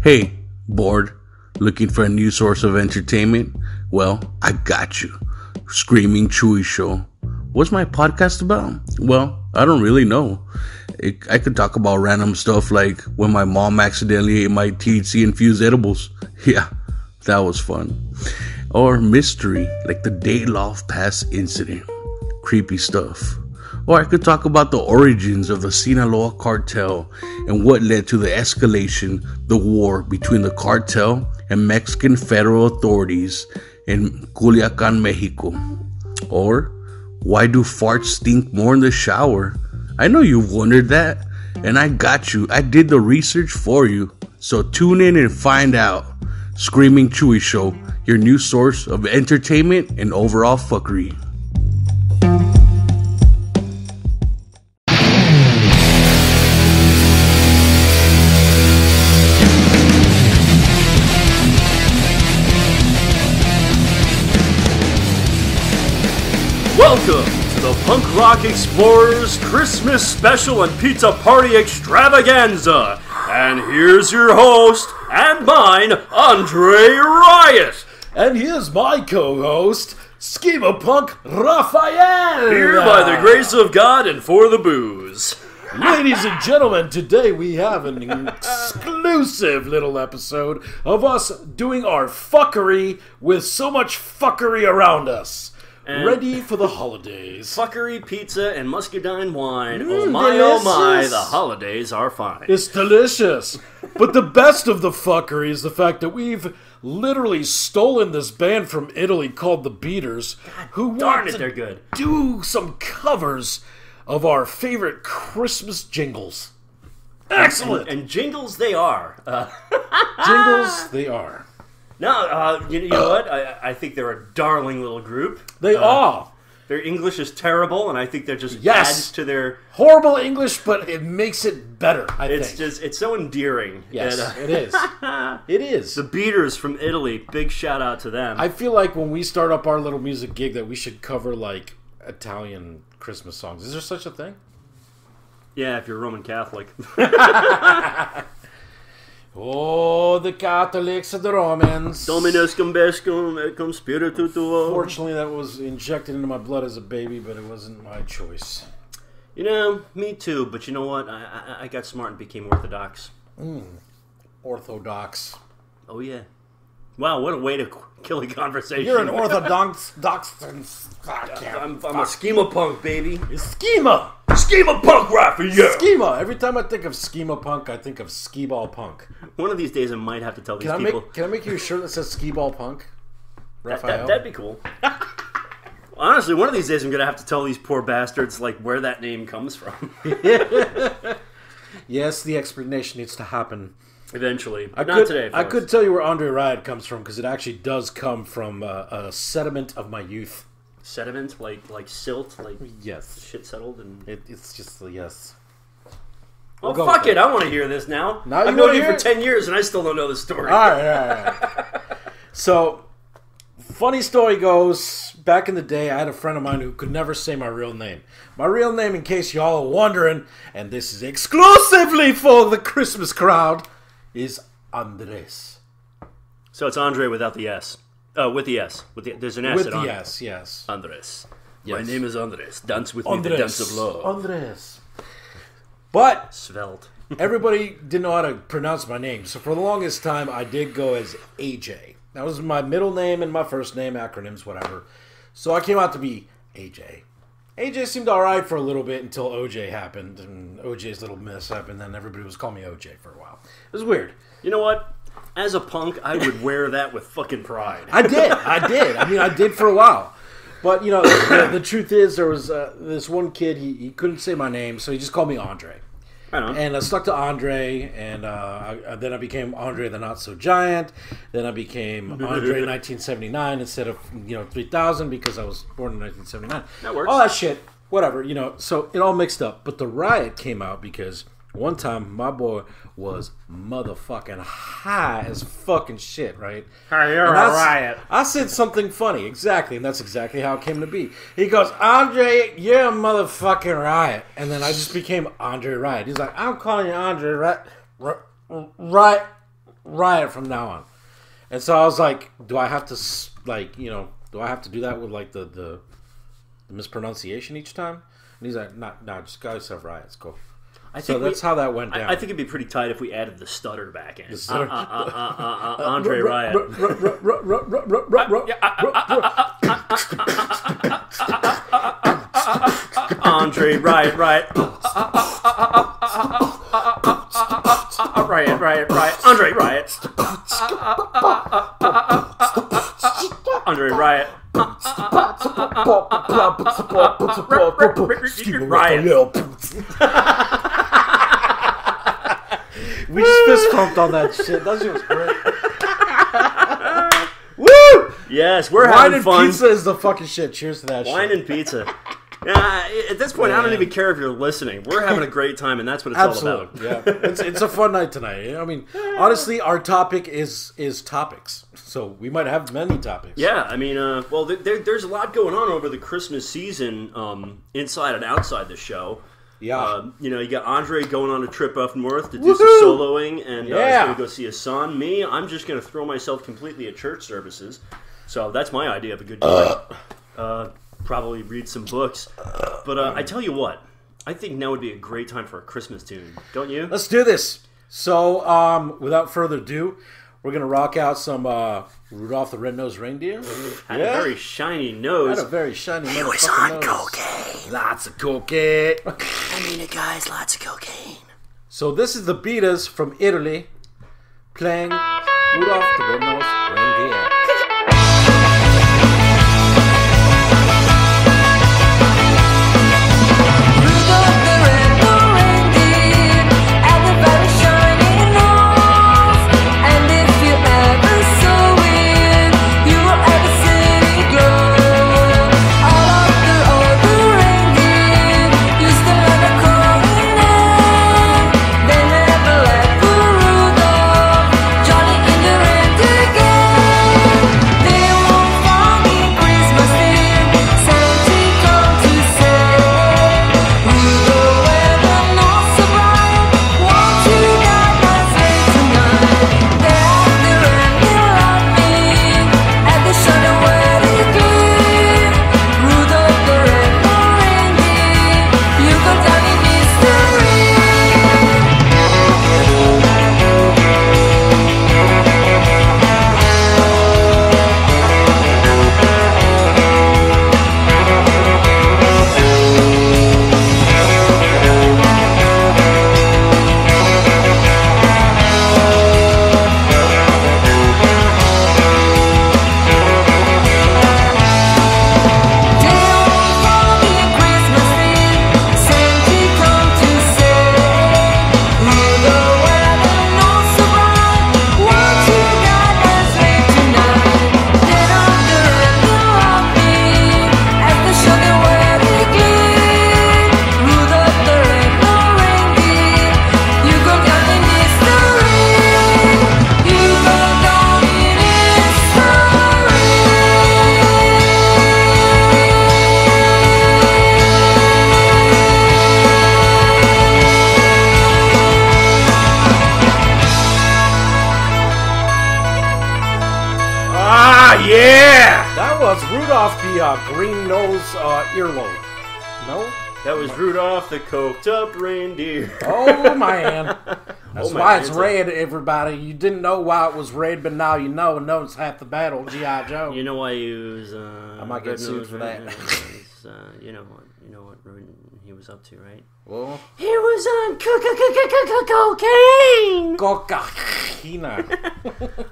Hey, bored? Looking for a new source of entertainment? Well, I got you. Screaming Chewy Show. What's my podcast about? Well, I don't really know. I could talk about random stuff like when my mom accidentally ate my THC-infused edibles. Yeah, that was fun. Or mystery, like the Dayloff Pass incident. Creepy stuff. Or I could talk about the origins of the Sinaloa cartel and what led to the escalation, the war between the cartel and Mexican federal authorities in Culiacan, Mexico. Or why do farts stink more in the shower? I know you've wondered that, and I got you. I did the research for you. So tune in and find out. Screaming Chewy Show, your new source of entertainment and overall fuckery. Welcome to the Punk Rock Explorers Christmas Special and Pizza Party Extravaganza. And here's your host and mine, Andre Riot. And here's my co-host, Schema Punk Raphael. Here by the grace of God and for the booze. Ladies and gentlemen, today we have an exclusive little episode of us doing our fuckery with so much fuckery around us. And ready for the holidays. Fuckery, pizza, and muscadine wine. Oh my, the holidays are fine. It's delicious. But the best of the fuckery is the fact that we've literally stolen this band from Italy called the Beaters, who darn it, they're good. Do some covers of our favorite Christmas jingles. Excellent. And jingles they are. Jingles they are. No, you know what? I think they're a darling little group. They are. Their English is terrible, and I think that just adds to their... Horrible English, but it makes it better, I think. It's so endearing. Yes, it is. It is. The Beaters from Italy, big shout out to them. I feel like when we start up our little music gig that we should cover, like, Italian Christmas songs. Is there such a thing? Yeah, if you're Roman Catholic. Oh, the Catholics and the Romans. Dominus Combescum et cum spiritu tuo. Fortunately, that was injected into my blood as a baby, but it wasn't my choice. You know, me too, but you know what? I got smart and became Orthodox. Orthodox. Oh, yeah. Wow, what a way to kill a conversation. You're an Orthodox. I'm a schema punk, baby. Schema! Schema punk rapper, yeah! Schema! Every time I think of schema punk, I think of skee ball punk. One of these days I might have to tell these people. Can I make you a shirt that says skee ball punk? Raphael? That'd be cool. Honestly, one of these days I'm going to have to tell these poor bastards like where that name comes from. Yes, the explanation needs to happen. Eventually. Not today, folks. I could tell you where Andre Riot comes from, because it actually does come from a sediment of my youth. Sediment? Like silt? Like yes. Shit settled? And it's just, yes. Well, fuck it. I want to hear this now. I've known you for 10 years, and I still don't know the story. All right. So, funny story goes, back in the day, I had a friend of mine who could never say my real name. My real name, in case y'all are wondering, and this is exclusively for the Christmas crowd, is Andres. So it's Andre without the S. With the S. There's an S with at the Andre. S, yes. Andres. Yes. My name is Andres. Dance with me the dance of love. Andres. But Svelte. everybody didn't know how to pronounce my name, so for the longest time I did go as AJ. That was my middle name and my first name, acronyms, whatever. So I came out to be AJ. AJ seemed alright for a little bit until OJ happened, and OJ's little mishap, and then everybody was calling me OJ for a while. It was weird. You know what? As a punk, I would wear that with fucking pride. I did. I mean, I did for a while. But, you know, the truth is, there was this one kid, he couldn't say my name, so he just called me Andre. I know. And I stuck to Andre, and then I became Andre the Not So Giant. Then I became Andre 1979 instead of 3000 because I was born in 1979. That works. All that shit, whatever, so it all mixed up. But the riot came out because one time my boy was motherfucking high as fucking shit, right? Hey, you're a riot. I said something funny, exactly, and that's exactly how it came to be. He goes, Andre, you're a motherfucking riot. And then I just became Andre Riot. He's like, I'm calling you Andre Riot. Riot from now on. And so I was like, do I have to, like, you know, do I have to do that with, like, the mispronunciation each time? And he's like, no, just call yourself Riot. It's cool. So that's how that went down. I think it'd be pretty tight if we added the stutter back in. Andre Riot. Andre Riot, Riot. Riot. Andre Riot. Andre Riot. We just fist pumped on that shit. That shit was great. Woo! Yes, we're having fun. Wine and pizza is the fucking shit. Cheers to that shit. Wine and pizza. At this point, I don't even care if you're listening. We're having a great time, and that's what it's all about. Yeah, it's a fun night tonight. I mean, honestly, our topic is topics, so we might have many topics. Yeah, I mean, well, there's a lot going on over the Christmas season, inside and outside the show. Yeah, you know, you got Andre going on a trip up north to do some soloing, and he's going to go see his son. Me, I'm just going to throw myself completely at church services. So that's my idea of a good time. Probably read some books. But I tell you what, I think now would be a great time for a Christmas tune, don't you? Let's do this. So, without further ado, we're going to rock out some Rudolph the Red-Nosed Reindeer. Had a very shiny nose. Had a very shiny nose. He was on cocaine. Lots of cocaine. I mean it, guys, lots of cocaine. So this is the Beaters from Italy playing Rudolph the Red-Nosed Reindeer. Rudolph the green-nose earlobe. No? That was Rudolph the coked-up reindeer. Oh, man. That's why it's red, everybody. You didn't know why it was red, but now you know, and knows half the battle, G.I. Joe. You know why he was... I might get sued for that. You know what he was up to, right? Well, he was on cocaine. Cocaine.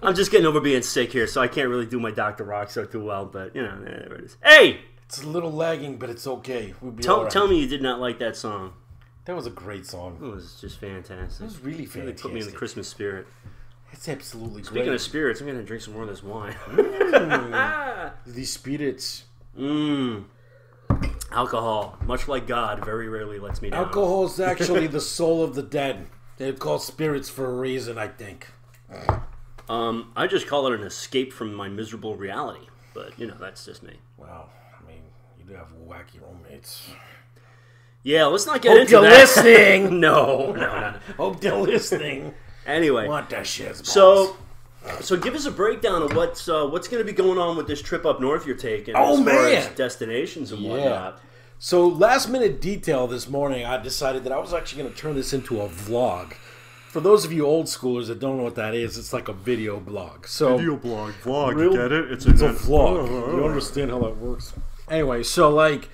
I'm just getting over being sick here, so I can't really do my Dr. Rockstar too well, but, you know, there it is. Hey! It's a little lagging, but it's okay. We'll be tell me you did not like that song. That was a great song. It was just fantastic. It was really fantastic. It really put me in the Christmas spirit. It's absolutely great. Speaking of spirits, I'm going to drink some more of this wine. These spirits. Alcohol, much like God, very rarely lets me down. Alcohol is actually the soul of the dead. They're called spirits for a reason, I think. I just call it an escape from my miserable reality. But, you know, that's just me. Well, I mean, you do have wacky roommates. Yeah, let's not get into that. Hope you're listening. No. Hope you're listening. Anyway. Want that shit. So give us a breakdown of what's going to be going on with this trip up north you're taking as far as destinations and whatnot. So last minute detail this morning, I decided that I was actually going to turn this into a vlog. For those of you old schoolers that don't know what that is, it's like a video blog. So Vlog, you get it? It's a vlog. You understand how that works. Anyway, so like,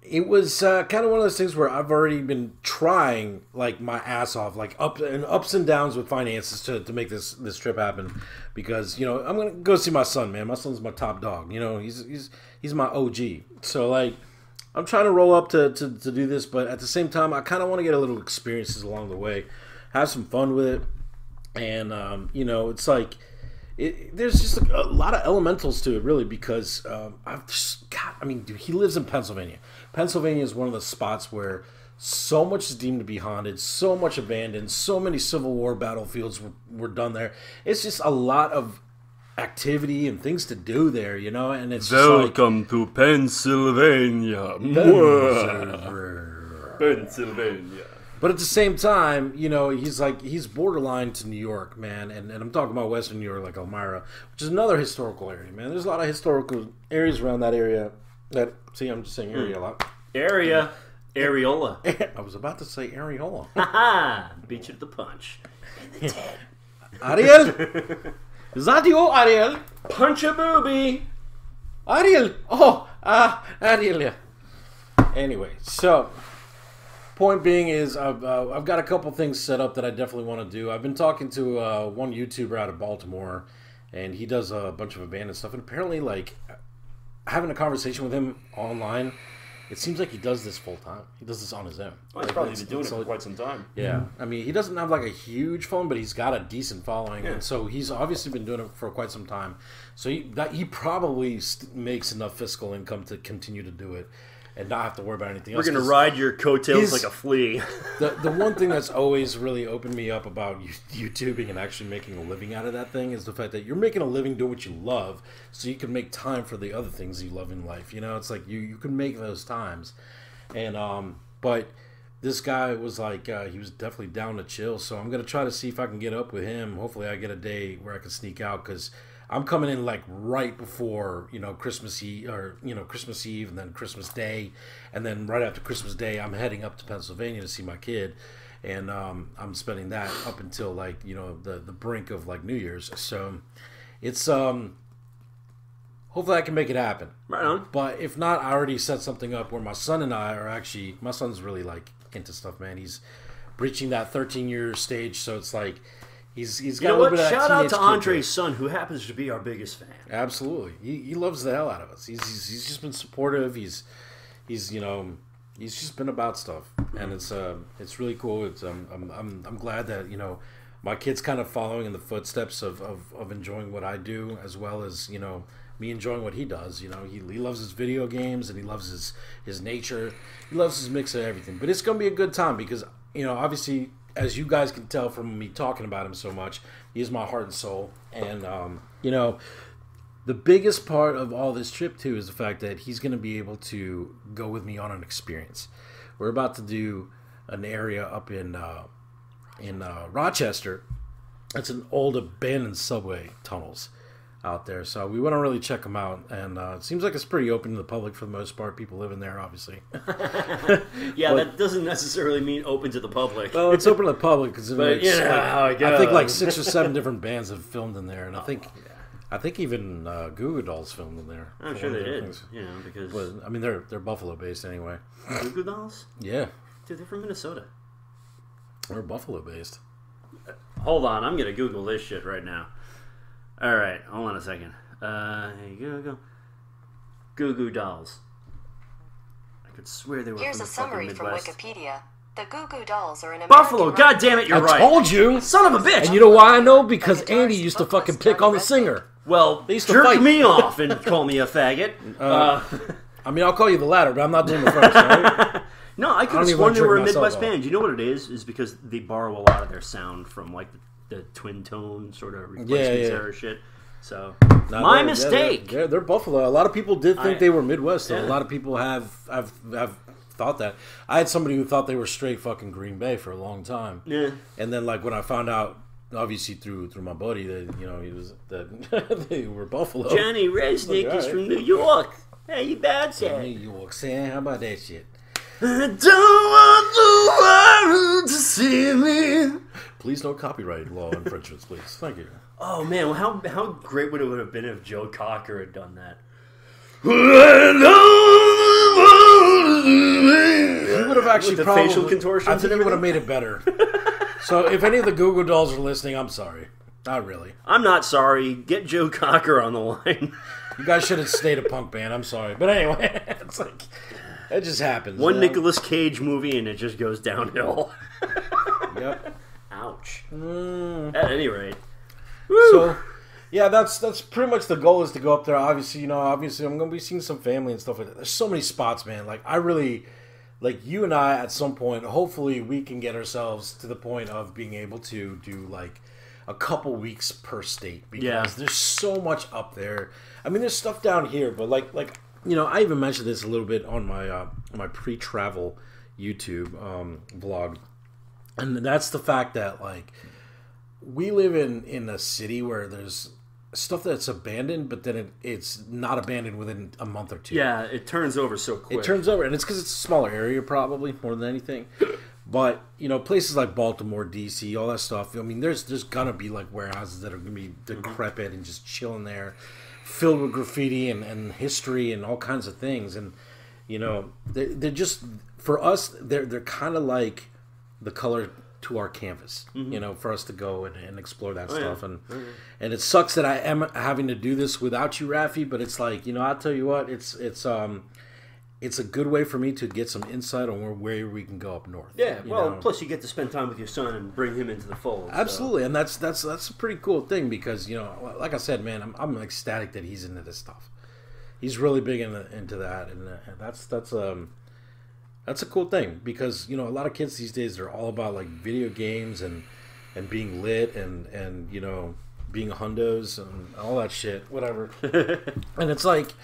it was kind of one of those things where I've already been trying like my ass off, like ups and downs with finances to make this trip happen, because I'm gonna go see my son, man. My son's my top dog. He's my OG. So like, I'm trying to roll up to do this, but at the same time, I kind of want to get a little experiences along the way, have some fun with it, and it's like. There's just a lot of elementals to it, really, because dude, he lives in Pennsylvania. Pennsylvania is one of the spots where so much is deemed to be haunted, so much abandoned, so many Civil War battlefields were done there. It's just a lot of activity and things to do there, and it's Welcome to Pennsylvania. Pennsylvania. But at the same time, he's borderline to New York, man. And I'm talking about Western New York, like Elmira, which is another historical area, man. There's a lot of historical areas around that area. I'm just saying area a lot. Area. Areola. I was about to say areola. Ha! Beat you to the punch. In the 10. Ariel? Is that you, Ariel? Punch a booby. Ariel. Oh, Ariel, yeah. Anyway, so... Point being is, I've got a couple things set up that I definitely want to do. I've been talking to one YouTuber out of Baltimore, and he does a bunch of abandoned stuff. And apparently, like, having a conversation with him online, it seems like he does this full time. He does this on his own. Well, he's probably been doing it for quite some time. Yeah. I mean, he doesn't have, like, a huge phone, but he's got a decent following. Yeah. And so he's obviously been doing it for quite some time. So he probably makes enough fiscal income to continue to do it and not have to worry about anything else. We're going to ride your coattails like a flea. The one thing that's always really opened me up about YouTubing and actually making a living out of that thing is the fact that you're making a living doing what you love, so you can make time for the other things you love in life. It's like you can make those times. And but this guy was like, he was definitely down to chill, so I'm going to try to see if I can get up with him. Hopefully I get a day where I can sneak out, because I'm coming in like right before, Christmas Eve, Christmas Eve, and then Christmas Day, and then right after Christmas Day, I'm heading up to Pennsylvania to see my kid, and I'm spending that up until like the brink of like New Year's. So it's hopefully I can make it happen. Right on. But if not, I already set something up where my son and I are actually. My son's really like into stuff, man. He's breaching that 13-year stage, so it's like. He's got a little bit of that. Shout out to Andre's son, who happens to be our biggest fan. Absolutely, he loves the hell out of us. He's just been supportive. He's just been about stuff, and it's really cool. It's I'm glad that my kid's kind of following in the footsteps of enjoying what I do, as well as me enjoying what he does. He loves his video games, and he loves his nature. He loves his mix of everything. But it's gonna be a good time because obviously, as you guys can tell from me talking about him so much, he is my heart and soul. And, the biggest part of all this trip, too, is the fact that he's going to be able to go with me on an experience. We're about to do an area up in Rochester. It's an old abandoned subway tunnels out there. So we want to really check them out. And it seems like it's pretty open to the public for the most part. People live in there, obviously. Yeah, but that doesn't necessarily mean open to the public. Well, it's open to the public because I think like 6 or 7 different bands have filmed in there. And I think even Goo Goo Dolls filmed in there. I'm sure they did. Because... But, I mean, they're Buffalo-based anyway. Goo Goo Dolls? Yeah. Dude, they're from Minnesota. They're Buffalo-based. Hold on, I'm going to Google this shit right now. All right, hold on a second. Goo Goo Dolls. I could swear they were Here's from a the summary fucking from Midwest. Wikipedia. The Goo Goo Dolls are an American Buffalo, God damn it, you're right. I told you. Son of a bitch. And you know why I know? Because Andy used to fucking pick on the singer. Well, they used to jerk fight. me off and call me a faggot. I mean, I'll call you the latter, but I'm not doing the first, right? No, I could have sworn they were a Midwest band. You know what it is? Is because they borrow a lot of their sound from like the twin tone sort of replacements era shit. So my mistake. They're Buffalo. A lot of people did think they were Midwest. Though. A lot of people have thought that. I had somebody who thought they were straight fucking Green Bay for a long time. Yeah. And then like when I found out, obviously through my buddy, that he was that they were Buffalo. Johnny Resnick is from New York. Hey, you bad, Sam? New York, Sam. How about that shit? I don't want the world to see me. Please no copyright law infringements, please. Thank you. Oh man, well, how great would it have been if Joe Cocker had done that? He would have actually With the probably, facial contortions I think and he would have everything? made it better. So if any of the Google Dolls are listening, I'm sorry. Not really. I'm not sorry. Get Joe Cocker on the line. You guys should have stayed a punk band. I'm sorry. But anyway, it's like, it just happens. One Nicolas Cage movie and it just goes downhill. Yep. Ouch. Mm. At any rate. So, yeah, that's pretty much the goal, is to go up there. Obviously, I'm going to be seeing some family and stuff like that. There's so many spots, man. Like, I really, like, you and I, at some point, hopefully we can get ourselves to the point of being able to do, like, a couple weeks per state. Because there's so much up there. I mean, there's stuff down here, but, like I even mentioned this a little bit on my pre-travel YouTube vlog. And that's the fact that, like, we live in a city where there's stuff that's abandoned, but then it's not abandoned within a month or two. Yeah, it turns over so quick. It turns over, and it's because it's a smaller area, probably, more than anything. But, places like Baltimore, D.C., all that stuff, I mean, there's gonna be, like, warehouses that are gonna be decrepit and just chilling there, filled with graffiti and history and all kinds of things. And, they're just, for us, they're kind of like the color to our canvas, for us to go and explore that stuff. Yeah. And it sucks that I am having to do this without you, Rafi, but it's like, I'll tell you what, it's a good way for me to get some insight on where we can go up north. Yeah, well, plus you get to spend time with your son and bring him into the fold. Absolutely, and that's a pretty cool thing because, like I said, man, I'm ecstatic that he's into this stuff. He's really big into that, and that's a cool thing because, a lot of kids these days are all about, like, video games and being lit and being hundos and all that shit, whatever. And it's like,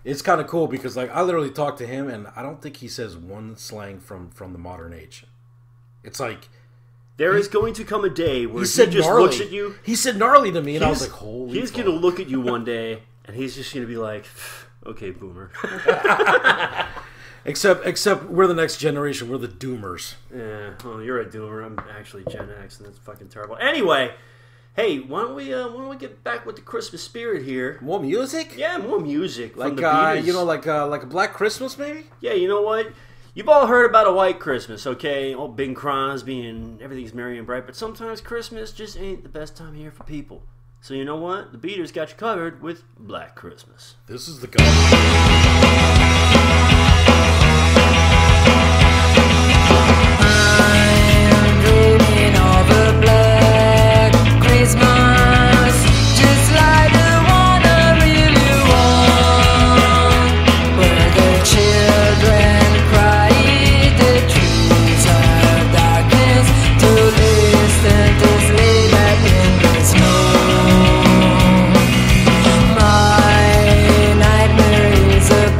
it's kind of cool because, like, I literally talk to him and I don't think he says one slang from the modern age. It's like, there is going to come a day where he just gnarly. Looks at you. He said gnarly to me, and I was like, holy He's going to look at you one day and he's just going to be like, okay, boomer. Except we're the next generation. We're the doomers. Yeah, well, you're a doomer. I'm actually Gen X, and that's fucking terrible. Anyway, hey, why don't we get back with the Christmas spirit here? More music? Yeah, more music. Like from the Beaters. like a Black Christmas, maybe? Yeah, you know what? You've all heard about a white Christmas, okay? All Bing Crosby and everything's merry and bright, but sometimes Christmas just ain't the best time of year for people. So you know what? The Beaters got you covered with Black Christmas. This is the guy. My nightmare is a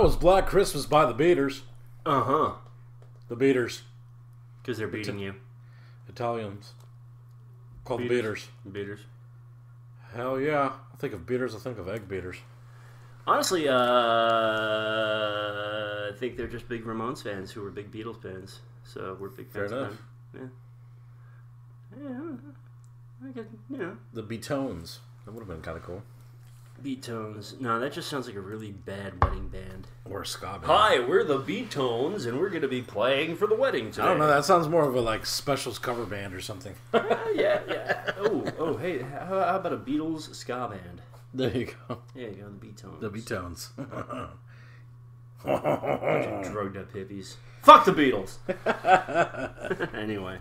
was Black Christmas by the Beaters. Uh-huh. The Beaters. Because they're beating you. Italians. Called the Beaters. Beaters. Hell yeah. I think of Beaters, I think of egg beaters. Honestly, I think they're just big Ramones fans who were big Beatles fans. So we're big fans Fair of enough. them. Yeah. I get, you know. The Beatones. That would have been kind of cool. Beatones. No, that just sounds like a really bad wedding band. Or a ska band. Hi, we're the Beatones, and we're going to be playing for the wedding today. I don't know. That sounds more of a like specials cover band or something. Yeah. Oh, hey, how about a Beatles ska band? There you go. Yeah, you go, the Beatones. The Beatones. Bunch of drugged up hippies. Fuck the Beatles. Anyway.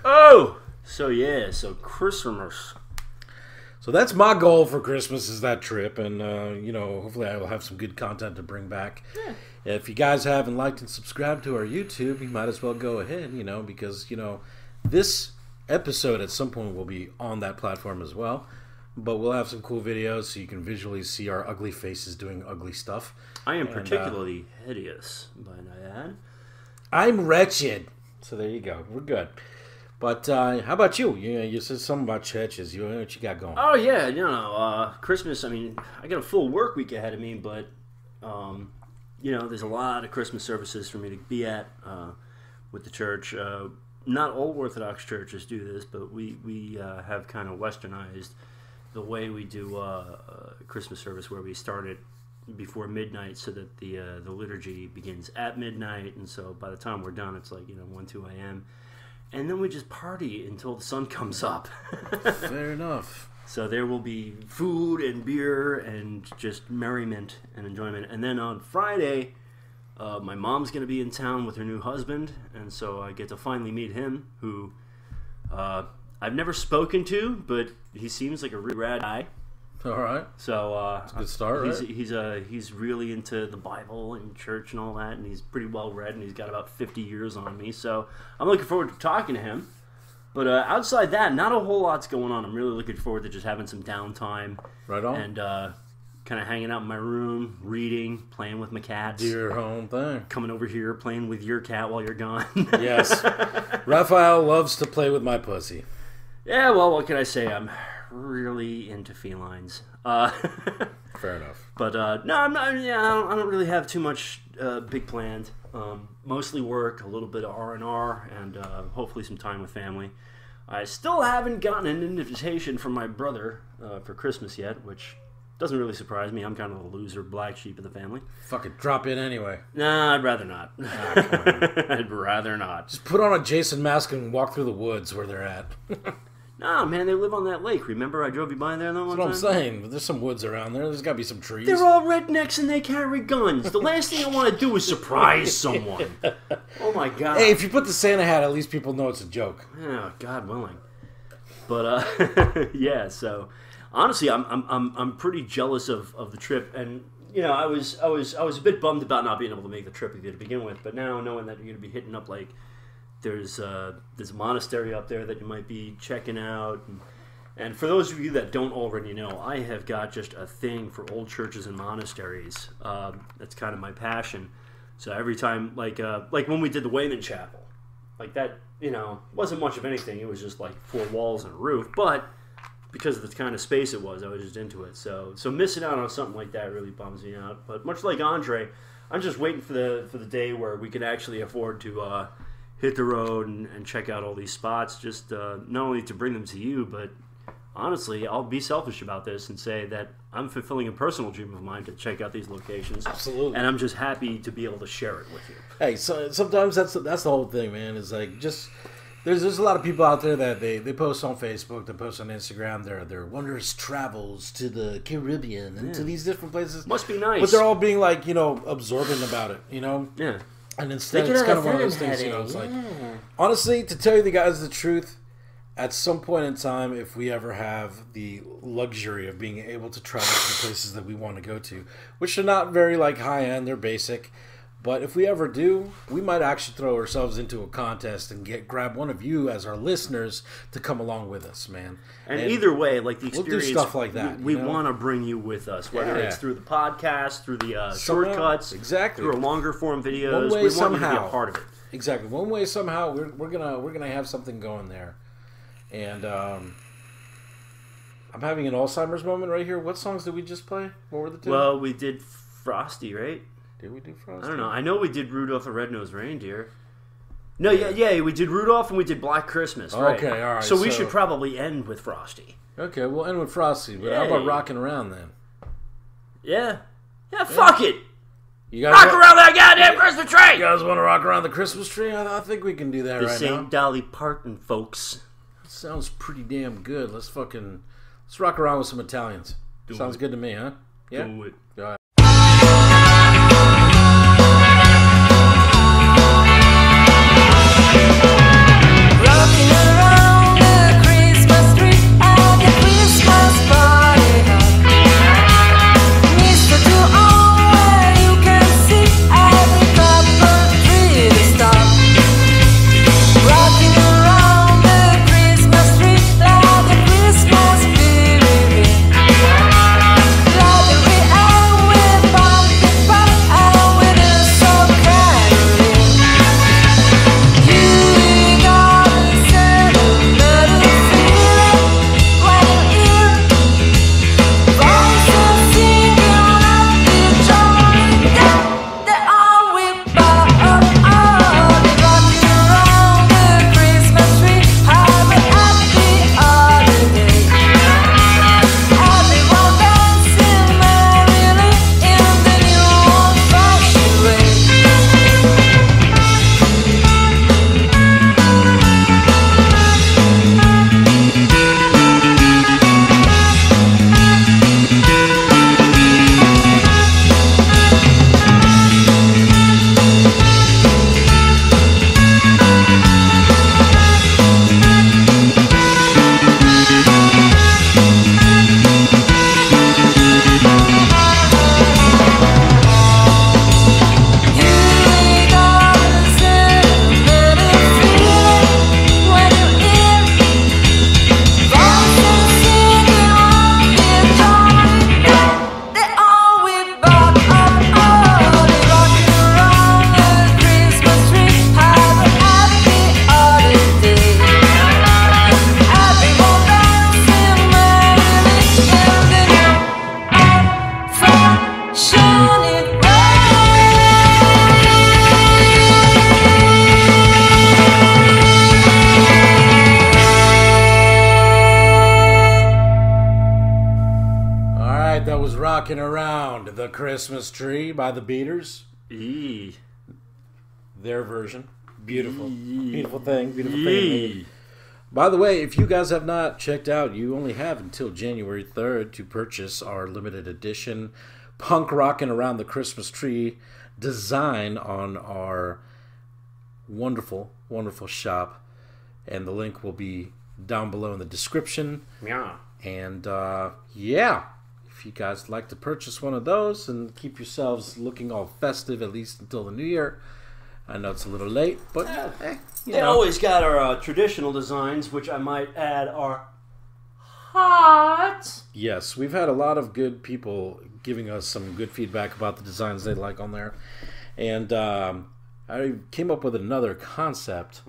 Oh, so Christmas. So that's my goal for Christmas is that trip, and hopefully I will have some good content to bring back. Yeah. If you guys haven't liked and subscribed to our YouTube, you might as well go ahead, because this episode at some point will be on that platform as well. But we'll have some cool videos so you can visually see our ugly faces doing ugly stuff. I am particularly hideous, by I add. I'm wretched. So there you go. We're good. But how about you? You said something about churches. What you got going? Oh, yeah. Christmas, I mean, I got a full work week ahead of me, but, there's a lot of Christmas services for me to be at with the church. Not all Orthodox churches do this, but we have kind of westernized the way we do Christmas service, where we start it before midnight so that the liturgy begins at midnight, and so by the time we're done, it's like 1-2 a.m. and then we just party until the sun comes up. Fair enough. So there will be food and beer and just merriment and enjoyment, and then on Friday my mom's going to be in town with her new husband, and so I get to finally meet him, who I've never spoken to, but he seems like a really rad guy. All right. So it's a good start, right? He's really into the Bible and church and all that, and he's pretty well read, and he's got about 50 years on me. So I'm looking forward to talking to him. But outside that, not a whole lot's going on. I'm really looking forward to just having some downtime. Right on. And kind of hanging out in my room, reading, playing with my cats. Do your own thing. Coming over here, playing with your cat while you're gone. Yes. Raphael loves to play with my pussy. Yeah, well, what can I say? I'm really into felines. Fair enough. But no, I'm not. Yeah, I don't really have too much big planned. Mostly work, a little bit of R&R, and hopefully some time with family. I still haven't gotten an invitation from my brother for Christmas yet, which doesn't really surprise me. I'm kind of the loser, black sheep of the family. Fucking drop in anyway. Nah, I'd rather not. I'd rather not. Just put on a Jason mask and walk through the woods where they're at. Nah, man, they live on that lake. Remember I drove you by there that one time? That's what I'm saying. But there's some woods around there. There's got to be some trees. They're all rednecks and they carry guns. The last thing I want to do is surprise someone. Oh, my God. Hey, if you put the Santa hat, at least people know it's a joke. Oh, God willing. But, yeah, so honestly, I'm pretty jealous of the trip. And, I was a bit bummed about not being able to make the trip with you to begin with. But now knowing that you're going to be hitting up, like, there's a monastery up there that you might be checking out, and for those of you that don't already know, I have got just a thing for old churches and monasteries. That's kind of my passion. So every time, like when we did the Wayman Chapel, like that, wasn't much of anything. It was just like 4 walls and a roof, but because of the kind of space it was, I was just into it. So missing out on something like that really bums me out. But much like Andre, I'm just waiting for the day where we can actually afford to hit the road and check out all these spots, just not only to bring them to you, but honestly, I'll be selfish about this and say that I'm fulfilling a personal dream of mine to check out these locations. Absolutely. And I'm just happy to be able to share it with you. Hey, so sometimes that's the whole thing, man. Is like just there's a lot of people out there that they post on Facebook, they post on Instagram their wondrous travels to the Caribbean and to these different places. Must be nice. But they're all being like, absorbent about it, Yeah. And instead, it's kind of one of those things, it's like, honestly, to tell you the guys the truth, at some point in time, if we ever have the luxury of being able to travel to the places that we want to go to, which are not very, high-end, they're basic, But if we ever do, we might actually throw ourselves into a contest and grab one of you as our listeners to come along with us, man. And either way, like the experience, we'll do stuff like that. We want to bring you with us, whether it's through the podcast, through the shortcuts, exactly, through longer form videos. One way, we somehow, want you to be a part of it. Exactly. One way somehow we're gonna have something going there, and I'm having an Alzheimer's moment right here. What songs did we just play? What were the two? Well, we did Frosty, right? Did we do Frosty? I don't know. I know we did Rudolph the Red-Nosed Reindeer. No, yeah, we did Rudolph and we did Black Christmas, right? Okay, all right. So we should probably end with Frosty. Okay, we'll end with Frosty, but how about Rockin' Around then? Yeah, fuck it! You guys rock around that goddamn Christmas tree! You guys want to rock around the Christmas tree? I think we can do that this right now. This ain't Dolly Parton, folks. Sounds pretty damn good. Let's rock around with some Italians. Sounds good to me, huh? Yeah? Do it. Go ahead. Rocking around the Christmas tree at the Christmas party hop. Mister to all where you can see every couple tree stop. Rocking around the Christmas tree like the Christmas spirit. Like we are with pumpkin pie and with a soft candy. You gotta set a better feeling when you hear voices singing like they're joining down. They are with They rocking around the Christmas tree, have a happy holiday. Everyone dancing merrily in the new old-fashioned way. You gotta set a better feeling when you hear voices singing like they're joining down. They all with They rocking around the Christmas tree, have a happy holiday. Everyone dancing merrily in the new old-fashioned way. All right, that was Rockin' Around the Christmas Tree by the Beaters. Their version. Beautiful. Beautiful thing. Beautiful thing. By the way, if you guys have not checked out, you only have until January 3rd to purchase our limited edition Punk Rockin' Around the Christmas Tree design on our wonderful, wonderful shop. And the link will be down below in the description. Yeah. And yeah, if you guys like to purchase one of those and keep yourselves looking all festive, at least until the new year. I know it's a little late, but you They know. always got our traditional designs, which I might add are hot. Yes, we've had a lot of good people giving us some good feedback about the designs they like on there. And I came up with another concept,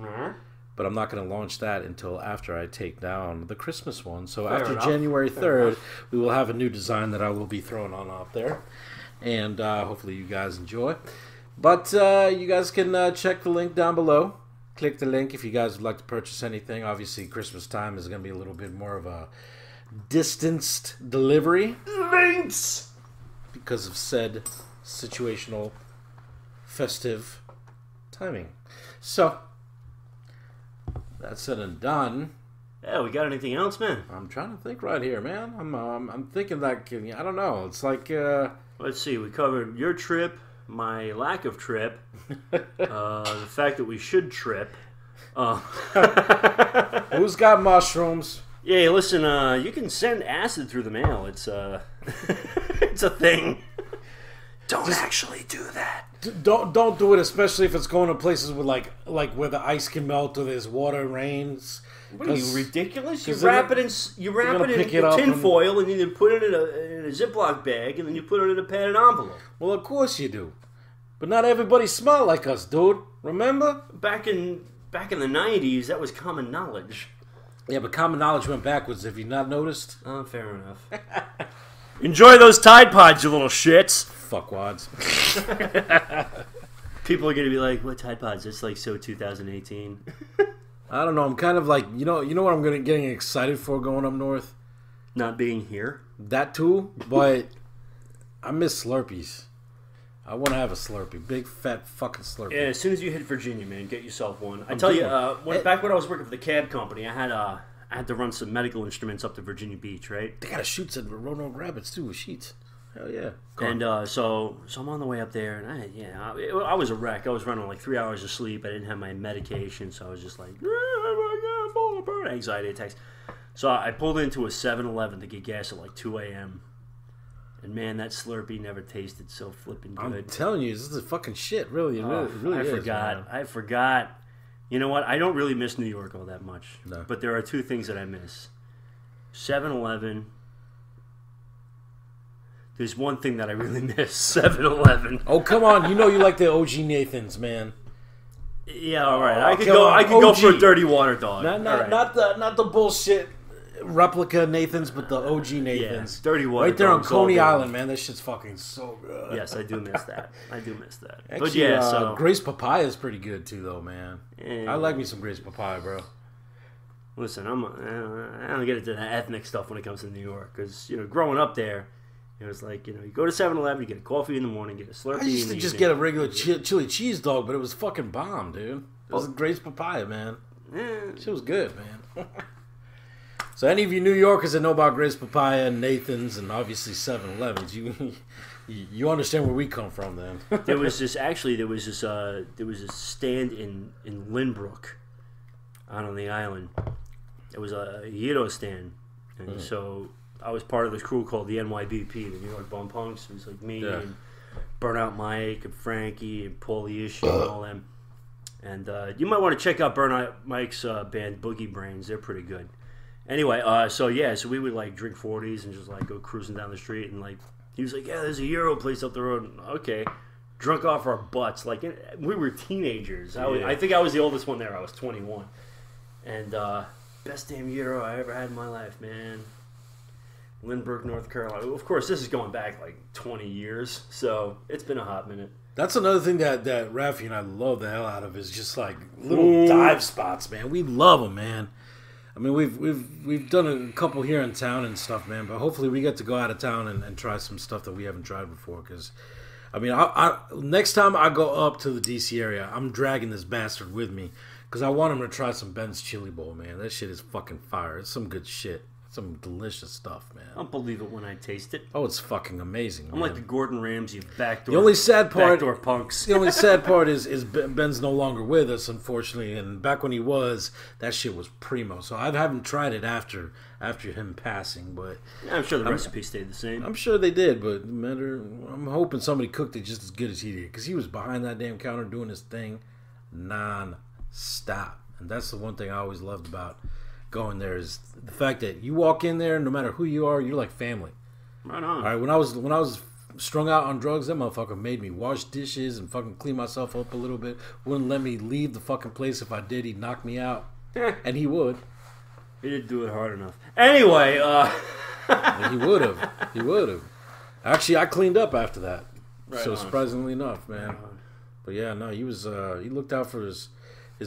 but I'm not going to launch that until after I take down the Christmas one. So after January 3rd, we will have a new design that I will be throwing on out there. And hopefully you guys enjoy. But you guys can check the link down below. Click the link if you guys would like to purchase anything. Obviously, Christmas time is going to be a little bit more of a distanced delivery. Links! Because of said situational, festive timing. So, that said and done. Yeah, we got anything else, man? I'm trying to think right here, man. I'm thinking that, I don't know. It's like... Let's see, we covered your trip, my lack of trip, the fact that we should trip. Who's got mushrooms? Yeah, listen, you can send acid through the mail. It's it's a thing. Don't actually do that. Don't do it, especially if it's going to places with like where the ice can melt or there's water rains. What are you, ridiculous? You wrap it in tin foil and then you put it in a Ziploc bag and then you put it in a padded envelope. Well, of course you do. But not everybody smell like us, dude. Remember? Back in the 90s, that was common knowledge. Yeah, but common knowledge went backwards, have you not noticed? Oh, fair enough. Enjoy those Tide Pods, you little shits. Fuckwads. People are going to be like, what Tide Pods? It's like so 2018. I don't know. I'm kind of like, you know what I'm getting excited for going up north? Not being here. That too, but I miss Slurpees. I want to have a Slurpee, big fat fucking Slurpee. Yeah, as soon as you hit Virginia, man, get yourself one. I tell you, back when I was working for the cab company, I had to run some medical instruments up to Virginia Beach, right? They got a chutes at Roanoke Rapids too with sheets. Hell yeah. So I'm on the way up there, and I was a wreck. I was running like 3 hours of sleep. I didn't have my medication, so I was just like, anxiety attacks. So I pulled into a 7-Eleven to get gas at like 2 a.m. And man, that Slurpee never tasted so flipping good. I'm telling you, this is fucking shit. Really, really I is, forgot. man. I forgot. You know what? I don't really miss New York all that much. No. But there are two things that I miss. 7-Eleven. There's one thing that I really miss. 7-Eleven. Oh, come on. You know you like the OG Nathans, man. Yeah, all right. I could go for a dirty water dog. Not the bullshit replica Nathans, but the OG Nathans. Yeah, dirty water right there on dogs Coney Island, man. That shit's fucking so good. Yes, I do miss that. Actually, but yeah, so Grace Papaya is pretty good too, though, man. Yeah. I like me some Grace Papaya, bro. Listen, I don't get into that ethnic stuff when it comes to New York, because growing up there, it was like you go to 7-Eleven, you get a coffee in the morning, get a Slurpee. I used to just get a regular chili cheese dog, but it was fucking bomb, dude. It was a Grace Papaya, man. She was good, man. So any of you New Yorkers that know about Grace Papaya and Nathan's and obviously 7-Elevens, you understand where we come from, then. there was this stand in Lynbrook, out on the island. It was a gyro stand, and so I was part of this crew called the NYBP, the New York Bum Punks. It was like me and Burnout Mike and Frankie and Paulie Issue and all them. And you might want to check out Burnout Mike's band Boogie Brains. They're pretty good. Anyway, so we would like drink 40s and just like go cruising down the street, and like he was like, yeah, there's a Euro place up the road. Okay, drunk off our butts, like we were teenagers. I think I was the oldest one there. I was 21, and best damn Euro I ever had in my life, man. Lynbrook, North Carolina. Of course, this is going back like 20 years, so it's been a hot minute. That's another thing that Rafi and I love the hell out of is just like little dive spots, man. We love them, man. I mean, we've done a couple here in town and stuff, man. But hopefully, we get to go out of town and try some stuff that we haven't tried before. Because, I mean, next time I go up to the DC area, I'm dragging this bastard with me because I want him to try some Ben's Chili Bowl, man. That shit is fucking fire. It's some good shit. Some delicious stuff, man. I'll believe it when I taste it. Oh, it's fucking amazing. I'm like the Gordon Ramsay backdoor. The only sad part, backdoor punks. The only sad part is Ben's no longer with us, unfortunately. And back when he was, that shit was primo. So I haven't tried it after him passing, but I'm sure the recipe stayed the same. I'm sure they did, but I'm hoping somebody cooked it just as good as he did, because he was behind that damn counter doing his thing non-stop. And that's the one thing I always loved about going there, is the fact that you walk in there, no matter who you are, you're like family. Right on. All right, when I was strung out on drugs, that motherfucker made me wash dishes and fucking clean myself up a little bit. Wouldn't let me leave the fucking place. If I did, he'd knock me out. And he would. He didn't do it hard enough. Anyway, he would have. He would have. Actually, I cleaned up after that. Right so on. Surprisingly enough, man. But yeah, no, he was. He looked out for his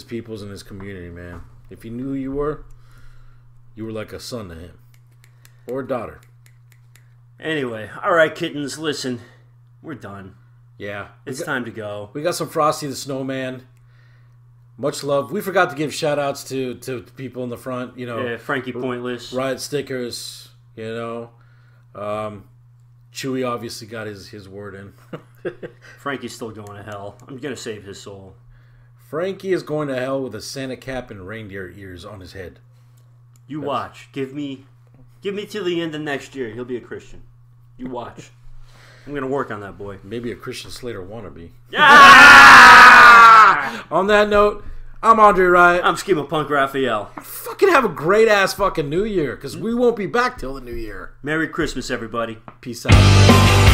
peoples and his community, man. If he knew who you were like a son to him, or a daughter. Anyway, all right, kittens, listen, we're done. Yeah, it's time to go. We got some Frosty the Snowman. Much love. We forgot to give shout outs to people in the front, Yeah, Frankie Pointless. Riot stickers, Chewy obviously got his word in. Frankie's still going to hell. I'm going to save his soul. Frankie is going to hell with a Santa cap and reindeer ears on his head. You watch. Give me till the end of next year. He'll be a Christian. You watch. I'm going to work on that, boy. Maybe a Christian Slater wannabe. Yeah! On that note, I'm Andre Riot. I'm Schema Punk Raphael. Fucking have a great ass fucking New Year, because we won't be back till the New Year. Merry Christmas, everybody. Peace out.